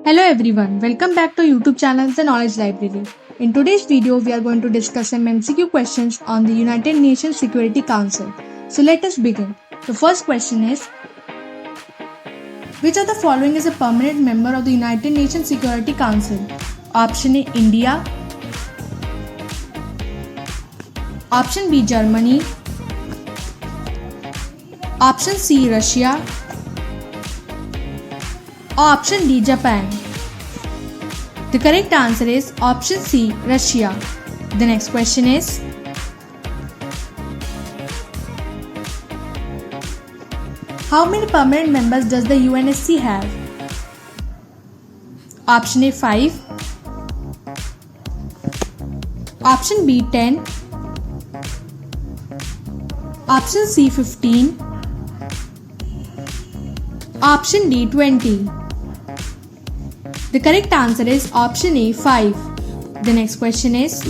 Hello everyone, welcome back to YouTube channel The Knowledge Library. In today's video, we are going to discuss some MCQ questions on the United Nations Security Council. So let us begin. The first question is, which of the following is a permanent member of the United Nations Security Council? Option A, India. Option B, Germany. Option C, Russia. Option D, Japan. The correct answer is option C, Russia. The next question is, how many permanent members does the UNSC have? Option A, 5. Option B, 10. Option C, 15. Option D, 20. The correct answer is option A, 5. The next question is,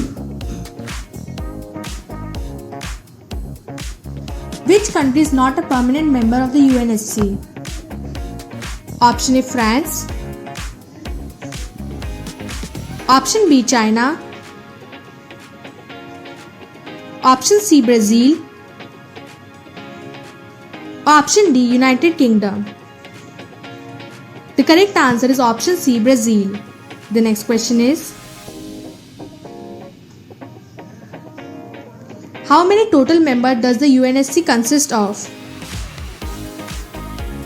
which country is not a permanent member of the UNSC? Option A, France. Option B, China. Option C, Brazil. Option D, United Kingdom. The correct answer is option C, Brazil. The next question is, how many total members does the UNSC consist of?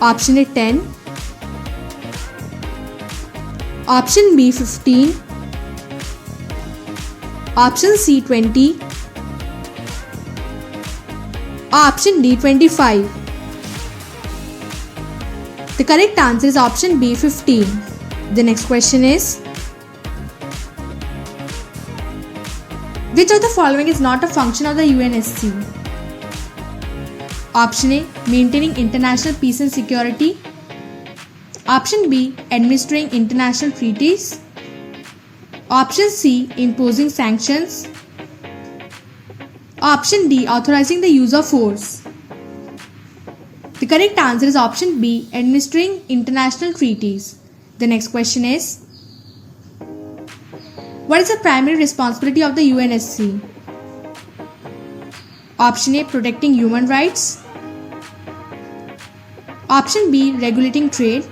Option A, 10. Option B, 15. Option C, 20. Option D, 25. The correct answer is option B, 15. The next question is, which of the following is not a function of the UNSC? Option A, maintaining international peace and security. Option B, administering international treaties. Option C, imposing sanctions. Option D, authorizing the use of force. The correct answer is option B, administering international treaties. The next question is, what is the primary responsibility of the UNSC? Option A, protecting human rights. Option B, regulating trade.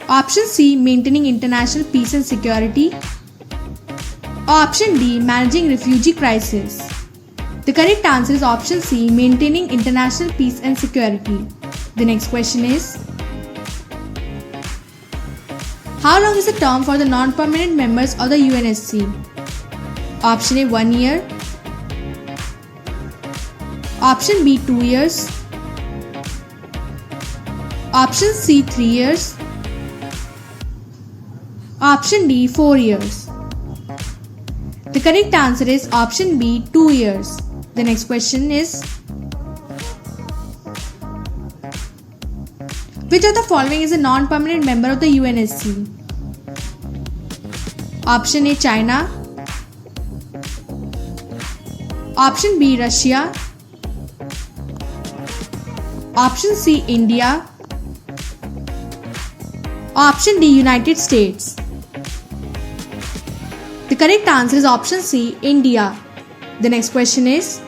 Option C, maintaining international peace and security. Option D, managing refugee crisis. The correct answer is option C, maintaining international peace and security. The next question is, how long is the term for the non-permanent members of the UNSC? Option A, 1 year. Option B, 2 years. Option C, 3 years. Option D, 4 years. The correct answer is option B, 2 years. The next question is, which of the following is a non-permanent member of the UNSC? Option A, China. Option B, Russia. Option C, India. Option D, United States. The correct answer is option C, India. The next question is,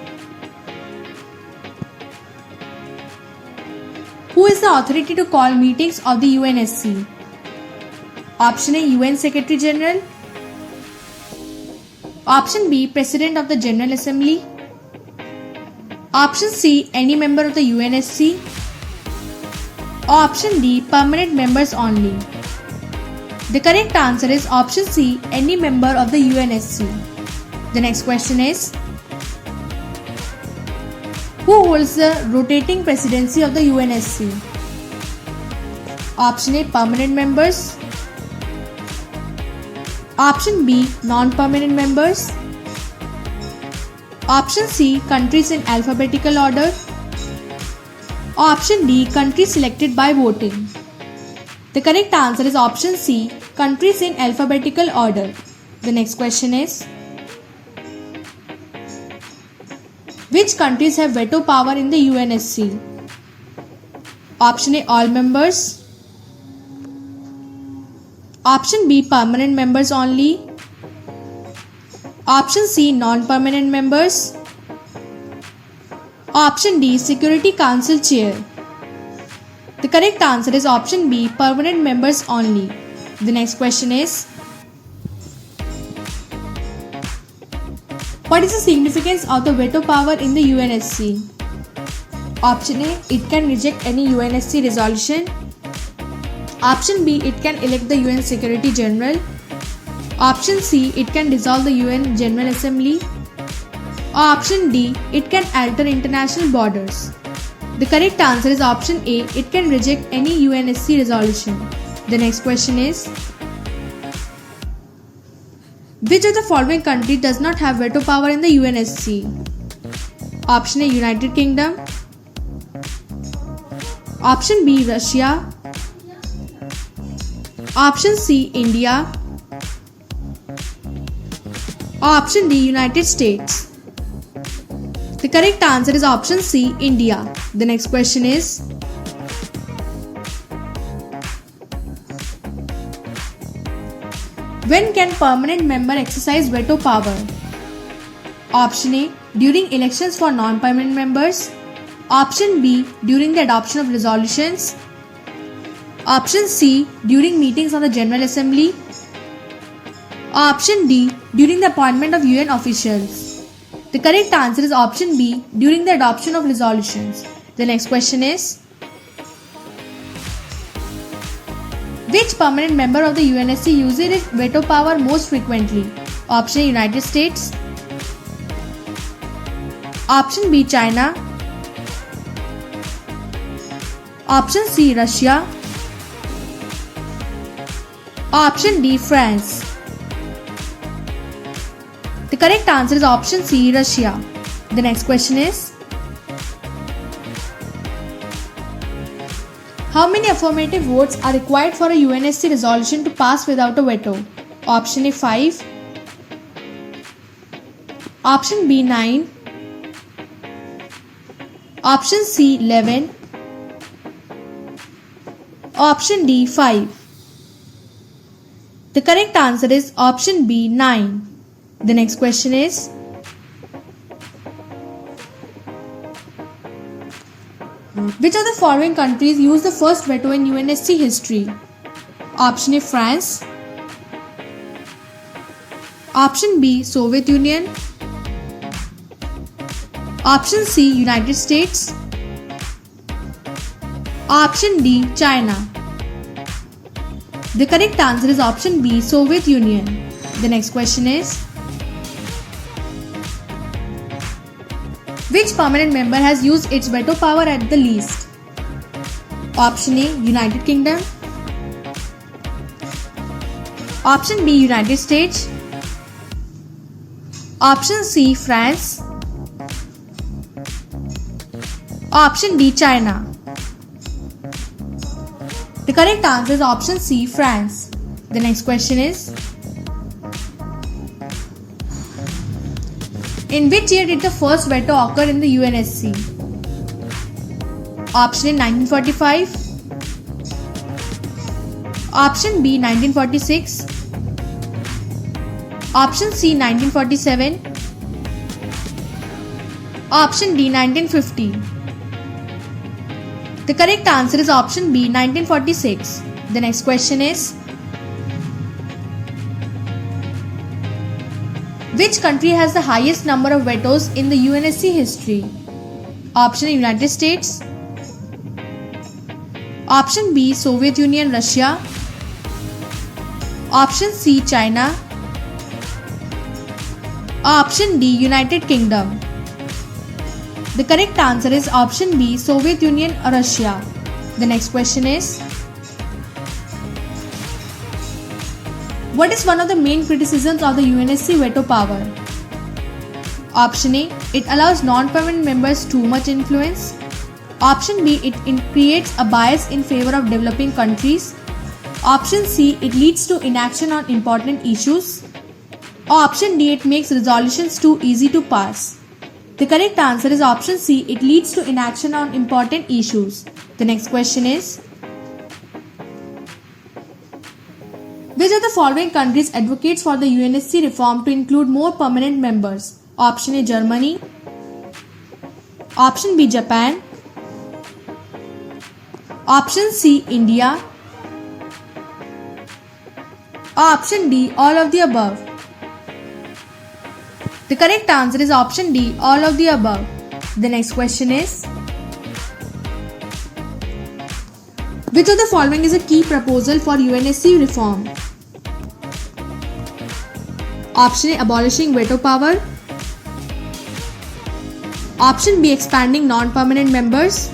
who is the authority to call meetings of the UNSC? Option A, UN Secretary General. Option B, President of the General Assembly. Option C, any member of the UNSC. Option D, permanent members only. The correct answer is option C, any member of the UNSC. The next question is, who holds the rotating presidency of the UNSC? Option A, permanent members. Option B, non-permanent members. Option C, countries in alphabetical order. Option D, countries selected by voting. The correct answer is option C, countries in alphabetical order. The next question is, which countries have veto power in the UNSC? Option A, all members. Option B, permanent members only. Option C, non-permanent members. Option D, Security Council Chair. The correct answer is option B, permanent members only. The next question is, what is the significance of the veto power in the UNSC? Option A, it can reject any UNSC resolution. Option B, it can elect the UN Secretary General. Option C, it can dissolve the UN General Assembly. Option D, it can alter international borders. The correct answer is option A, it can reject any UNSC resolution. The next question is, which of the following country does not have veto power in the UNSC? Option A, United Kingdom. Option B, Russia. Option C, India. Option D, United States. The correct answer is option C, India. The next question is, when can permanent member exercise veto power? Option A, during elections for non-permanent members. Option B, during the adoption of resolutions. Option C, during meetings of the General Assembly. Option D, during the appointment of UN officials. The correct answer is option B, during the adoption of resolutions. The next question is, which permanent member of the UNSC uses its veto power most frequently? Option A, United States. Option B, China. Option C, Russia. Option D, France. The correct answer is option C, Russia. The next question is, how many affirmative votes are required for a UNSC resolution to pass without a veto? Option A, 5. Option B, 9. Option C, 11. Option D, 5. The correct answer is option B, 9. The next question is, which of the following countries used the first veto in UNSC history? Option A, France. Option B, Soviet Union. Option C, United States. Option D, China. The correct answer is option B, Soviet Union. The next question is, which permanent member has used its veto power at the least? Option A, United Kingdom. Option B, United States. Option C, France. Option D, China. The correct answer is option C, France. The next question is, in which year did the first veto occur in the UNSC? Option A, 1945. Option B, 1946. Option C, 1947. Option D, 1950. The correct answer is option B, 1946. The next question is, which country has the highest number of vetoes in the UNSC history? Option A, United States. Option B, Soviet Union, Russia. Option C, China. Option D, United Kingdom. The correct answer is option B, Soviet Union, Russia. The next question is, what is one of the main criticisms of the UNSC veto power? Option A, it allows non-permanent members too much influence. Option B, it creates a bias in favor of developing countries. Option C, it leads to inaction on important issues. Option D, it makes resolutions too easy to pass. The correct answer is option C, it leads to inaction on important issues. The next question is, Which of the following countries advocates for the UNSC reform to include more permanent members? Option A, Germany. Option B, Japan. Option C, India. Option D, all of the above. The correct answer is option D, all of the above. The next question is, which of the following is a key proposal for UNSC reform? Option A, abolishing veto power. Option B, expanding non-permanent members.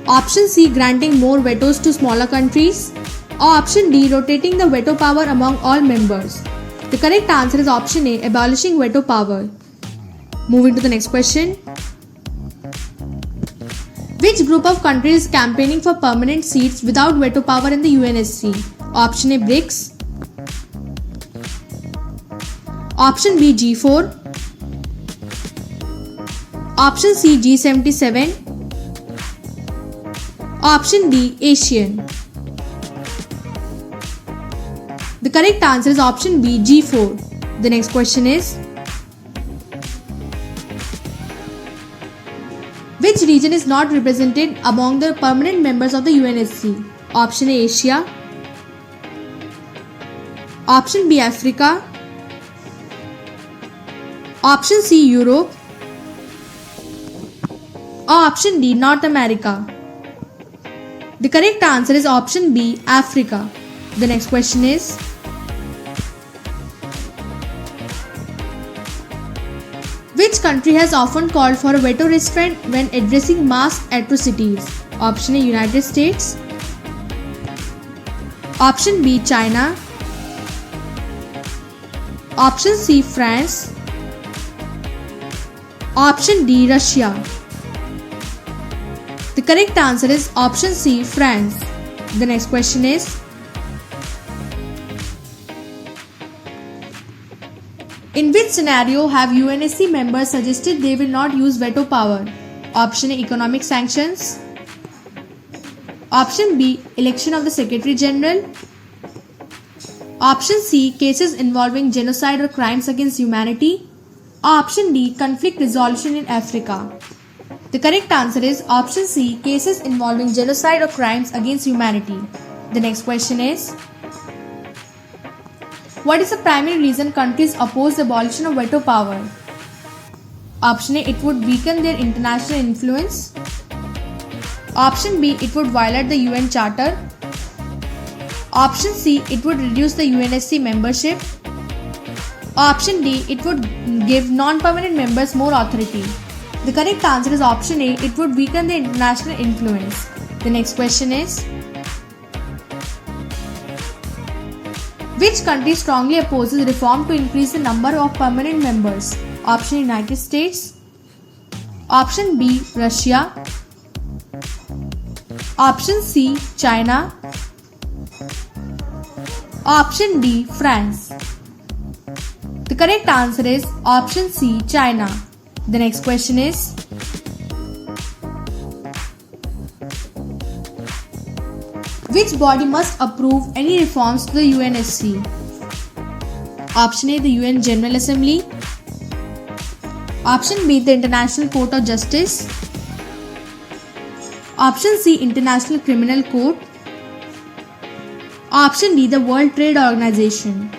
Option C, granting more vetoes to smaller countries. Or option D, rotating the veto power among all members. The correct answer is option A, abolishing veto power. Moving to the next question. Which group of countries is campaigning for permanent seats without veto power in the UNSC? Option A, BRICS. Option B, G4. Option C, G77. Option D, ASEAN. The correct answer is option B, G4. The next question is, which region is not represented among the permanent members of the UNSC? Option A, Asia. Option B, Africa. Option C, Europe. Or option D, North America. The correct answer is option B, Africa. The next question is, which country has often called for a veto restraint when addressing mass atrocities? Option A, United States. Option B, China. Option C, France. Option D, Russia. The correct answer is option C, France. The next question is, in which scenario have UNSC members suggested they will not use veto power? Option A, economic sanctions. Option B, election of the Secretary General. Option C, cases involving genocide or crimes against humanity. Option D, conflict resolution in Africa. The correct answer is option C, cases involving genocide or crimes against humanity. The next question is, what is the primary reason countries oppose the abolition of veto power? Option A, it would weaken their international influence. Option B, it would violate the UN Charter. Option C, it would reduce the UNSC membership. Option D, it would give non-permanent members more authority. The correct answer is option A, it would weaken the international influence. The next question is, which country strongly opposes reform to increase the number of permanent members? Option A, United States. Option B, Russia. Option C, China. Option D, France. The correct answer is option C, China. The next question is, which body must approve any reforms to the UNSC? Option A, the UN General Assembly. Option B, the International Court of Justice. Option C, International Criminal Court. Option D, the World Trade Organization.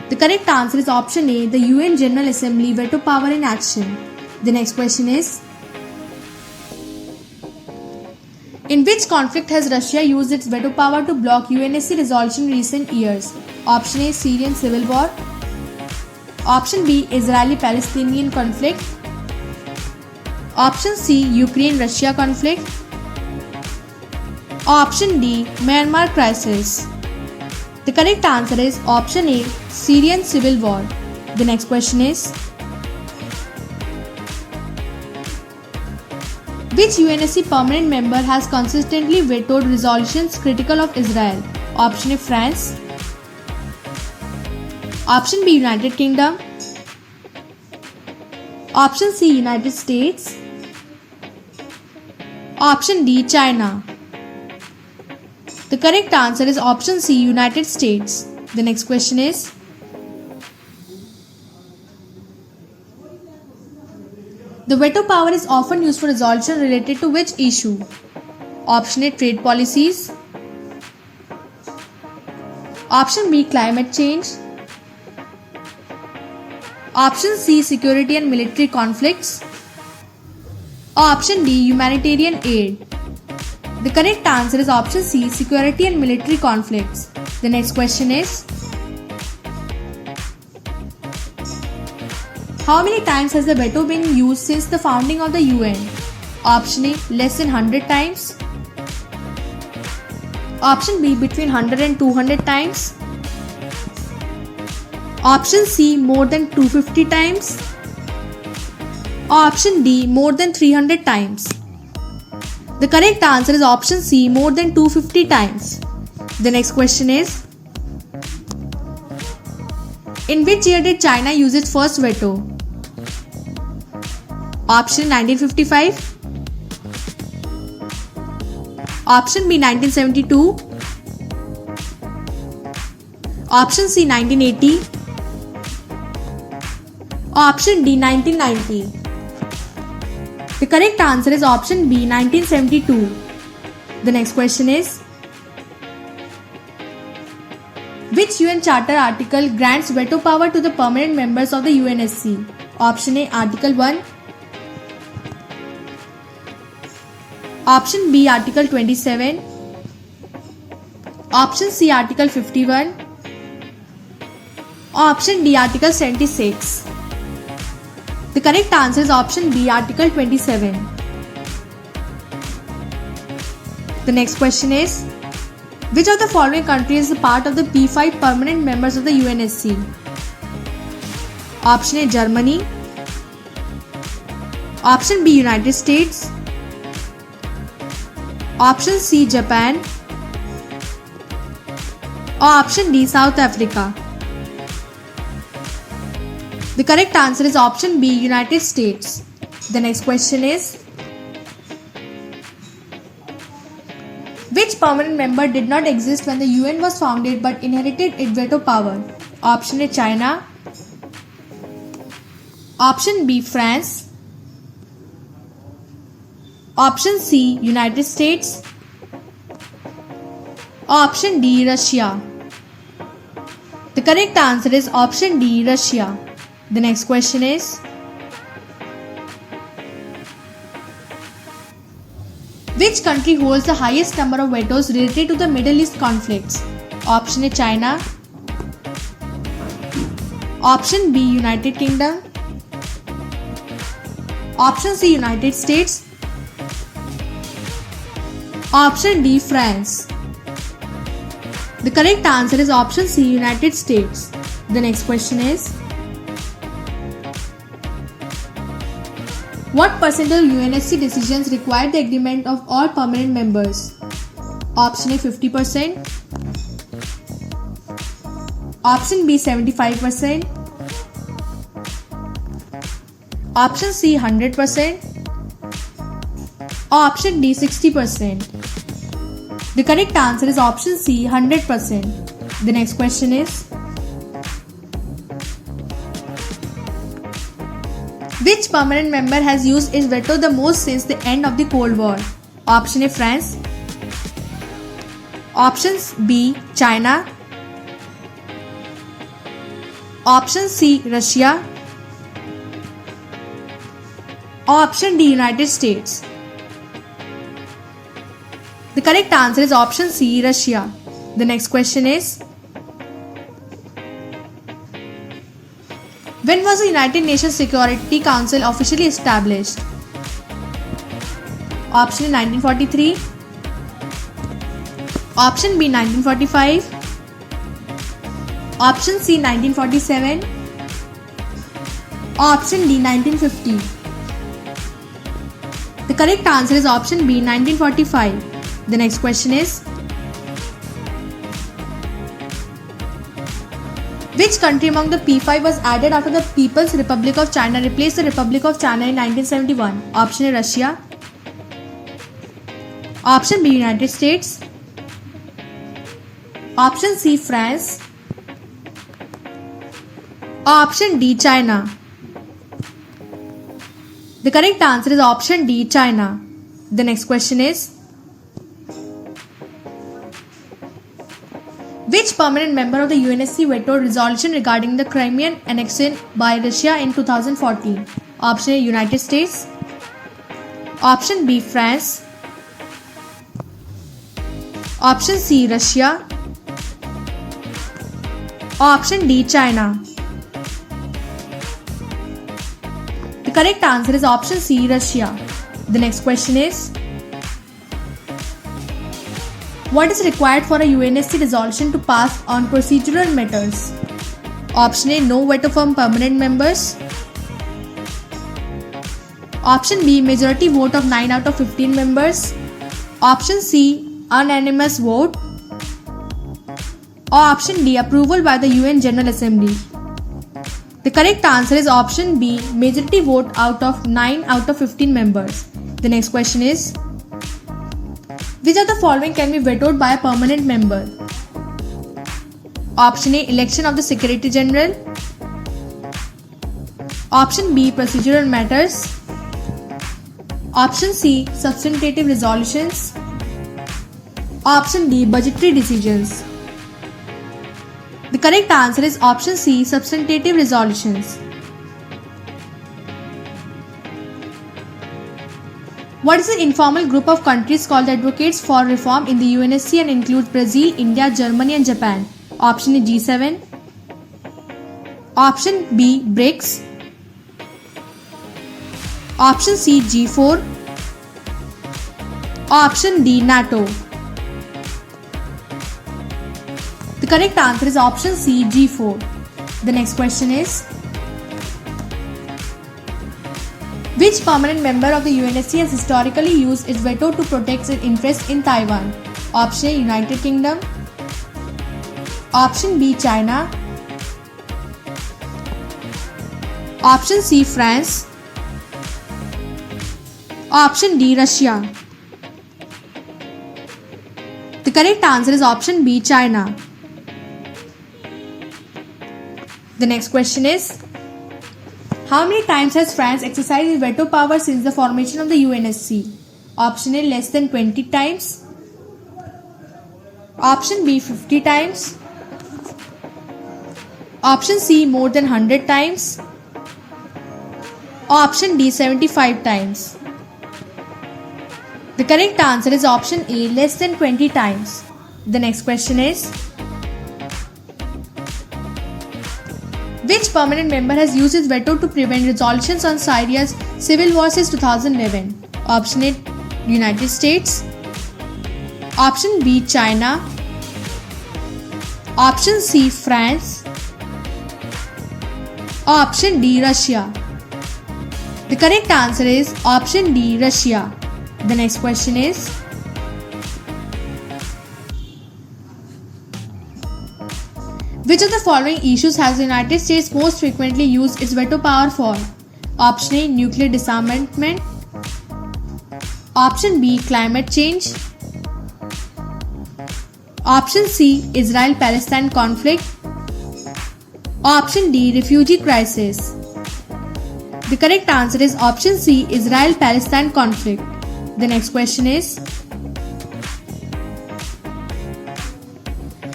The correct answer is option A, the UN General Assembly veto power in action. The next question is, in which conflict has Russia used its veto power to block UNSC resolution in recent years? Option A, Syrian civil war. Option B, Israeli-Palestinian conflict. Option C, Ukraine-Russia conflict. Option D, Myanmar crisis. The correct answer is option A, Syrian civil war. The next question is, which UNSC permanent member has consistently vetoed resolutions critical of Israel? Option A, France. Option B, United Kingdom. Option C, United States. Option D, China. The correct answer is option C, United States. The next question is, the veto power is often used for resolution related to which issue? Option A, trade policies. Option B, climate change. Option C, security and military conflicts. Option D, humanitarian aid. The correct answer is option C, security and military conflicts. The next question is, how many times has the veto been used since the founding of the UN? Option A, less than 100 times. Option B, between 100 and 200 times. Option C, more than 250 times. Option D, more than 300 times. The correct answer is option C, more than 250 times. The next question is, in which year did China use its first veto? Option 1955. Option B, 1972. Option C, 1980. Option D, 1990. The correct answer is option B, 1972. The next question is, which UN Charter article grants veto power to the permanent members of the UNSC? Option A, Article 1. Option B, Article 27. Option C, Article 51. Option D, Article 76. The correct answer is option B, Article 27. The next question is, which of the following countries is a part of the P5 permanent members of the UNSC? Option A, Germany. Option B, United States. Option C, Japan. Option D, South Africa. The correct answer is option B, United States. The next question is, which permanent member did not exist when the UN was founded but inherited its veto power? Option A, China. Option B, France. Option C, United States. Option D, Russia. The correct answer is option D, Russia. The next question is, which country holds the highest number of vetoes related to the Middle East conflicts? Option A, China. Option B, United Kingdom. Option C, United States. Option D, France. The correct answer is option C, United States. The next question is, what percent of UNSC decisions require the agreement of all permanent members? Option A, 50%. Option B, 75%. Option C, 100%. Option D, 60%. The correct answer is option C, 100%. The next question is, which permanent member has used its veto the most since the end of the Cold War? Option A, France. Option B, China. Option C, Russia. Option D, United States. The correct answer is option C, Russia. The next question is, when was the United Nations Security Council officially established? Option A, 1943. Option B, 1945. Option C, 1947. Option D, 1950. The correct answer is option B, 1945. The next question is, which country among the P5 was added after the People's Republic of China replaced the Republic of China in 1971? Option A, Russia. Option B, United States. Option C, France. Option D, China. The correct answer is option D, China. The next question is, which permanent member of the UNSC vetoed resolution regarding the Crimean annexation by Russia in 2014? Option A, United States. Option B, France. Option C, Russia. Option D, China. The correct answer is option C, Russia. The next question is, what is required for a UNSC resolution to pass on procedural matters? Option A, no veto from permanent members. Option B, majority vote of 9 out of 15 members. Option C, unanimous vote. Or option D, approval by the UN General Assembly. The correct answer is option B, majority vote out of 9 out of 15 members. The next question is, which of the following can be vetoed by a permanent member? Option A, election of the Secretary General. Option B, procedural matters. Option C, substantive resolutions. Option D, budgetary decisions. The correct answer is option C, substantive resolutions. What is the informal group of countries called advocates for reform in the UNSC and includes Brazil, India, Germany and Japan? Option A, G7. Option B, BRICS. Option C, G4. Option D, NATO. The correct answer is option C, G4. The next question is, which permanent member of the UNSC has historically used its veto to protect its interests in Taiwan? Option A, United Kingdom. Option B, China. Option C, France. Option D, Russia. The correct answer is option B, China. The next question is, how many times has France exercised its veto power since the formation of the UNSC? Option A, less than 20 times. Option B, 50 times. Option C, more than 100 times. Option D, 75 times. The correct answer is option A, less than 20 times. The next question is, which permanent member has used its veto to prevent resolutions on Syria's civil war since 2011? Option A, United States. Option B, China. Option C, France. Option D, Russia. The correct answer is option D, Russia. The next question is, which of the following issues has the United States most frequently used its veto power for? Option A, nuclear disarmament. Option B, climate change. Option C, Israel-Palestine conflict. Option D, refugee crisis. The correct answer is option C, Israel-Palestine conflict. The next question is,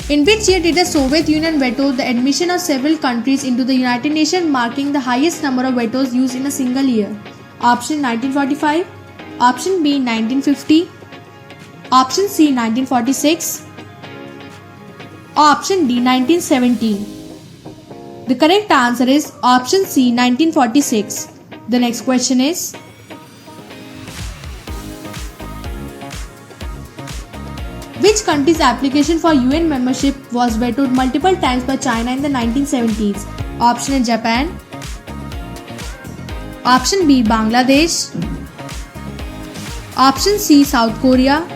in which year did the Soviet Union veto the admission of several countries into the United Nations, marking the highest number of vetoes used in a single year? Option 1945, option B 1950, option C 1946, option D 1917. The correct answer is option C 1946. The next question is, which country's application for UN membership was vetoed multiple times by China in the 1970s? Option A, Japan. Option B, Bangladesh. Option C, South Korea.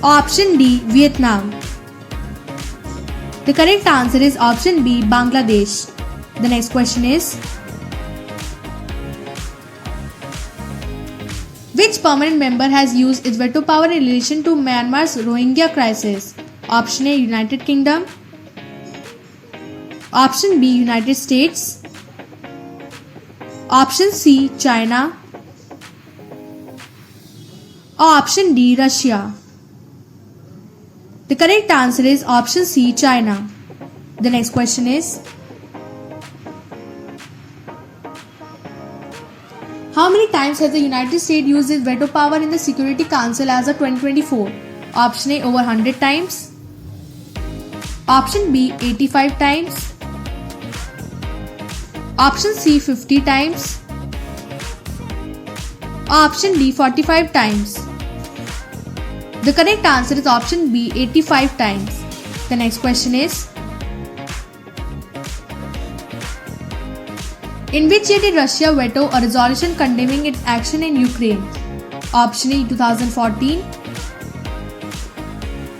Option D, Vietnam. The correct answer is option B, Bangladesh. The next question is, which Which permanent member has used its veto power in relation to Myanmar's Rohingya crisis? Option A, United Kingdom. Option B, United States. Option C, China. Or option D, Russia. The correct answer is option C, China. The next question is, how many times has the United States used its veto power in the Security Council as of 2024? Option A, over 100 times. Option B, 85 times. Option C, 50 times. Option D, 45 times. The correct answer is option B, 85 times. The next question is, in which year did Russia veto a resolution condemning its action in Ukraine? Option A, 2014.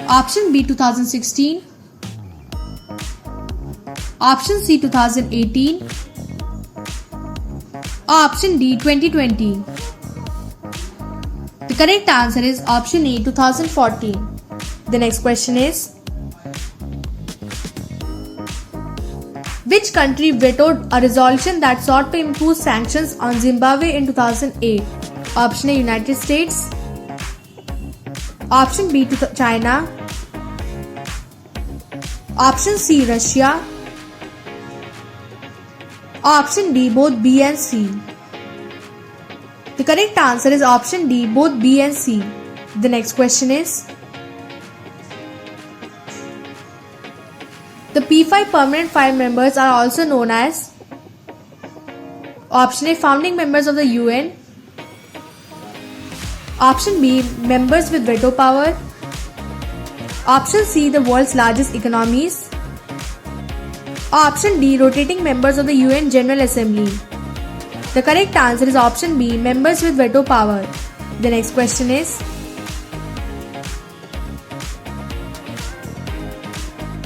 Option B, 2016. Option C, 2018. Option D, 2020. The correct answer is option A, 2014. The next question is, which country vetoed a resolution that sought to impose sanctions on Zimbabwe in 2008? Option A, United States. Option B, China. Option C, Russia. Option D, both B and C. The correct answer is option D, both B and C. The next question is, the P5 permanent 5 members are also known as option A, founding members of the UN. Option B, members with veto power. Option C, the world's largest economies. Option D, rotating members of the UN General Assembly. The correct answer is option B, members with veto power. The next question is,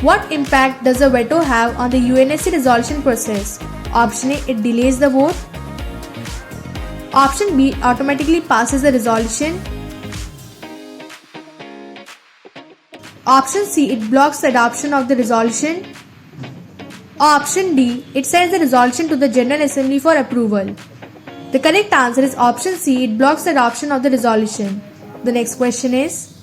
what impact does a veto have on the UNSC resolution process? Option A, it delays the vote. Option B, automatically passes the resolution. Option C, it blocks the adoption of the resolution. Option D, it sends the resolution to the General Assembly for approval. The correct answer is option C, it blocks the adoption of the resolution. The next question is,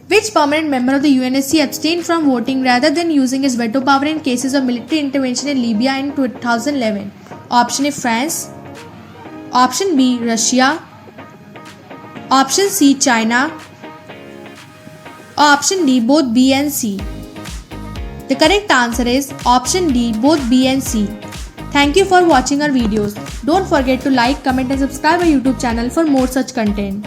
which permanent member of the UNSC abstained from voting rather than using his veto power in cases of military intervention in Libya in 2011? Option A, France. Option B, Russia. Option C, China. Option D, both B and C. The correct answer is option D, both B and C. Thank you for watching our videos. Don't forget to like, comment and subscribe our YouTube channel for more such content.